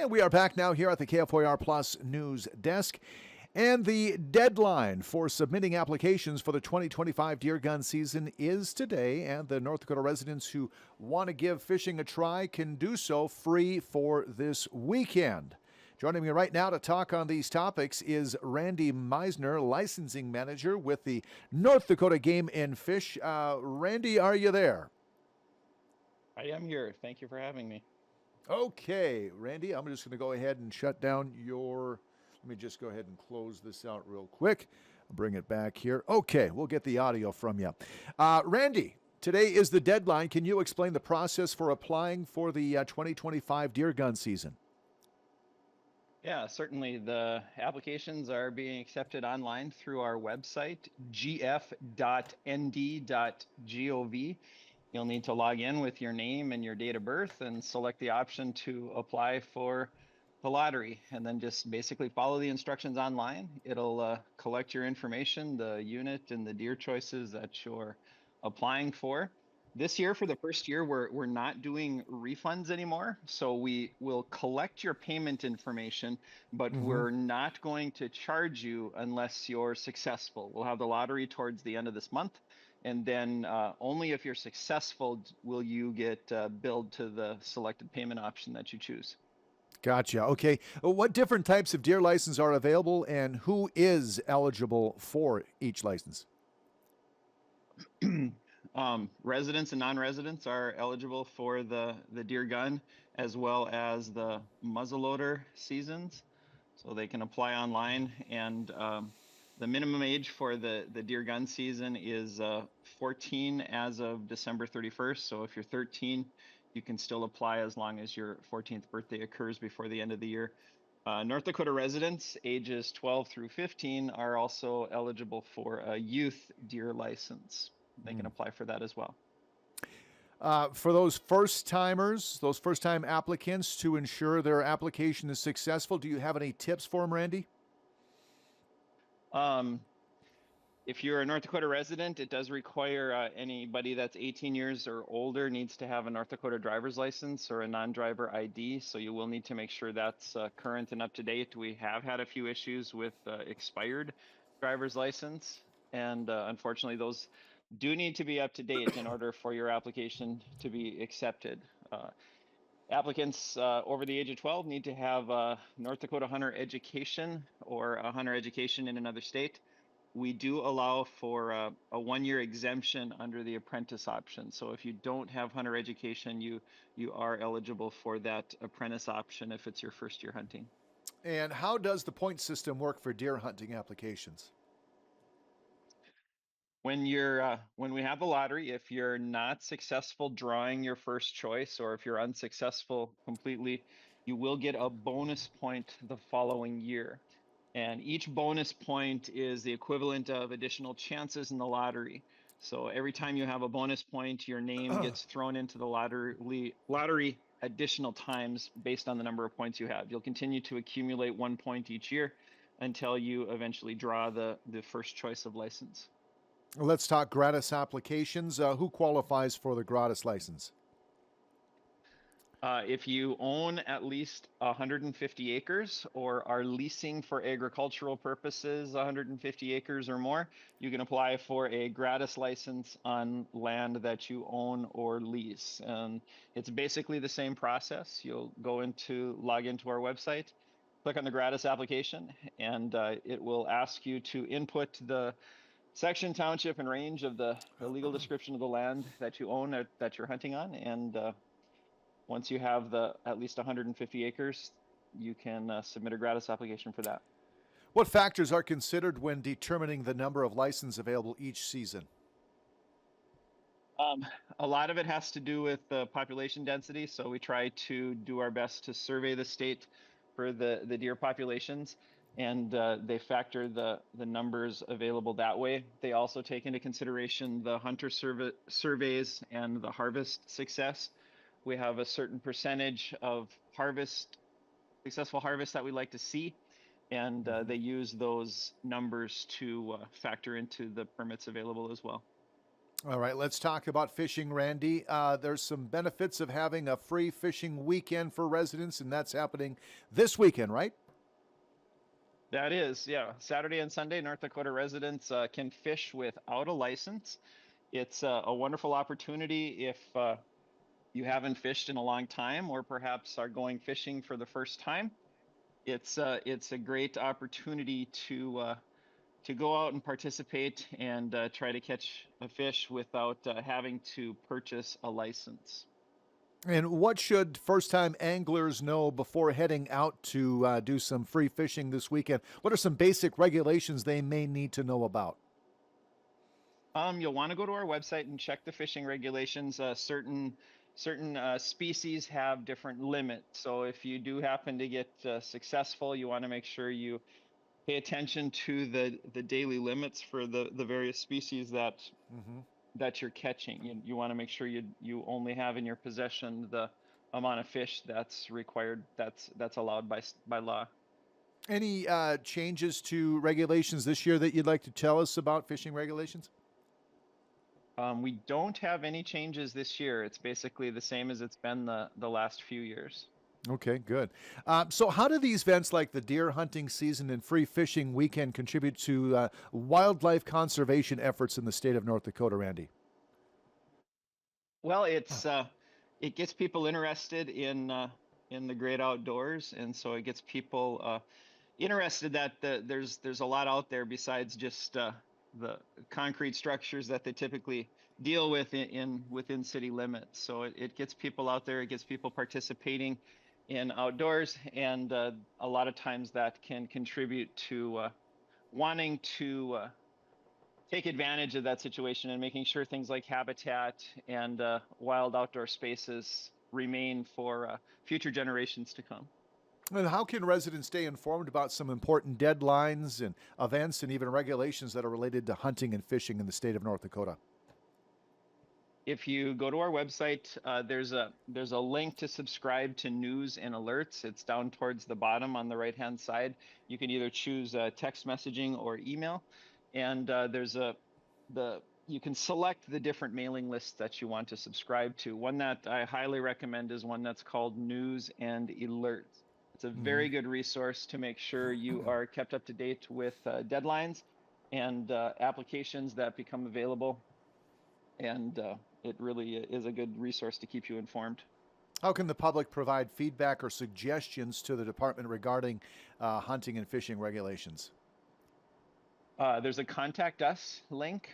And we are back now here at the KFYR Plus News Desk. And the deadline for submitting applications for the 2025 deer gun season is today. And the North Dakota residents who want to give fishing a try can do so free for this weekend. Joining me right now to talk on these topics is Randy Meisner, licensing manager with the North Dakota Game and Fish. Randy, are you there? I am here. Thank you for having me. Okay, Randy, I'm just going to go ahead and shut down your. Let me just go ahead and close this out real quick. Bring it back here. Okay, we'll get the audio from you. Randy, today is the deadline. Can you explain the process for applying for the 2025 deer gun season? Yeah, certainly. The applications are being accepted online through our website, gf.nd.gov. You'll need to log in with your name and your date of birth and select the option to apply for the lottery, and then just basically follow the instructions online. It'll collect your information, the unit and the deer choices that you're applying for. This year, for the first year, we're not doing refunds anymore. So we will collect your payment information, but Mm-hmm. we're not going to charge you unless you're successful. We'll have the lottery towards the end of this month, and then only if you're successful will you get billed to the selected payment option that you choose. Gotcha. Okay. What different types of deer license are available and who is eligible for each license? Residents and non-residents are eligible for the deer gun as well as the muzzleloader seasons. So they can apply online, and the minimum age for the deer gun season is 14 as of December 31st. So if you're 13, you can still apply as long as your 14th birthday occurs before the end of the year. North Dakota residents ages 12 through 15 are also eligible for a youth deer license. They can apply for that as well. For those first timers, those first time applicants, to ensure their application is successful, do you have any tips for them, Randy? Um, if you're a North Dakota resident, it does require anybody that's 18 years or older needs to have a North Dakota driver's license or a non-driver ID. So you will need to make sure that's current and up to date. We have had a few issues with expired driver's license, and unfortunately, those do need to be up to date in order for your application to be accepted. Applicants over the age of 12 need to have North Dakota hunter education or a hunter education in another state. We do allow for a 1-year exemption under the apprentice option. So if you don't have hunter education, you are eligible for that apprentice option if it's your first year hunting. And how does the point system work for deer hunting applications? When we have the lottery, if you're not successful drawing your first choice, or if you're unsuccessful completely, you will get a bonus point the following year. And each bonus point is the equivalent of additional chances in the lottery. So every time you have a bonus point, your name gets thrown into the lottery additional times based on the number of points you have. You'll continue to accumulate 1 point each year until you eventually draw the first choice of license. Let's talk gratis applications. Who qualifies for the gratis license? If you own at least 150 acres or are leasing for agricultural purposes 150 acres or more, you can apply for a gratis license on land that you own or lease. And it's basically the same process. You'll log into our website, click on the gratis application, and it will ask you to input the section, township, and range of the legal description of the land that you own, that you're hunting on. And once you have the at least 150 acres, you can submit a gratis application for that. What factors are considered when determining the number of licenses available each season? Um, a lot of it has to do with the population density. So we try to do our best to survey the state for the deer populations, and they factor the numbers available that way. They also take into consideration the hunter surveys and the harvest success. We have a certain percentage of successful harvest that we like to see, and they use those numbers to factor into the permits available as well. All right, let's talk about fishing, Randy. There's some benefits of having a free fishing weekend for residents, and that's happening this weekend, right? That is, yeah. Saturday and Sunday, North Dakota residents can fish without a license. It's a wonderful opportunity if you haven't fished in a long time or perhaps are going fishing for the first time. It's a great opportunity to go out and participate and try to catch a fish without having to purchase a license. And what should first time anglers know before heading out to do some free fishing this weekend? What are some basic regulations they may need to know about? You'll want to go to our website and check the fishing regulations. Certain species have different limits. So if you do happen to get successful, you want to make sure you pay attention to the daily limits for the various species Hmm. that you're catching. You want to make sure you only have in your possession the amount of fish that's required, that's allowed by law. Any changes to regulations this year that you'd like to tell us about fishing regulations? We don't have any changes this year. It's basically the same as it's been the last few years. Okay, good. So, how do these events like the deer hunting season and free fishing weekend contribute to wildlife conservation efforts in the state of North Dakota, Randy? Well, it gets people interested in the great outdoors, and so it gets people interested that there's a lot out there besides just the concrete structures that they typically deal with within city limits. So it gets people out there, it gets people participating in outdoors, and a lot of times that can contribute to wanting to take advantage of that situation and making sure things like habitat and wild outdoor spaces remain for future generations to come. And how can residents stay informed about some important deadlines and events and even regulations that are related to hunting and fishing in the state of North Dakota? If you go to our website, there's a link to subscribe to news and alerts. It's down towards the bottom on the right-hand side. You can either choose text messaging or email, and you can select the different mailing lists that you want to subscribe to. One that I highly recommend is one that's called News and Alerts. It's a Hmm. very good resource to make sure you are kept up to date with deadlines and applications that become available, and it really is a good resource to keep you informed. How can the public provide feedback or suggestions to the department regarding hunting and fishing regulations? There's a contact us link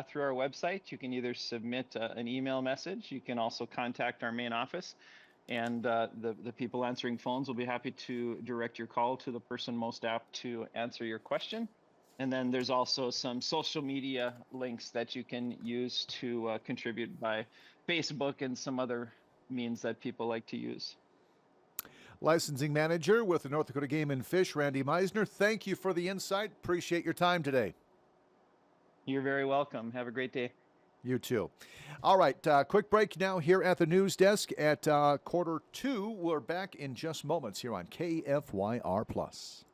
through our website. You can either submit an email message. You can also contact our main office, and the people answering phones will be happy to direct your call to the person most apt to answer your question. And then there's also some social media links that you can use to contribute by Facebook and some other means that people like to use. Licensing manager with the North Dakota Game and Fish, Randy Meisner, thank you for the insight. Appreciate your time today. You're very welcome. Have a great day. You too. All right, quick break now here at the news desk at quarter two. We're back in just moments here on KFYR Plus.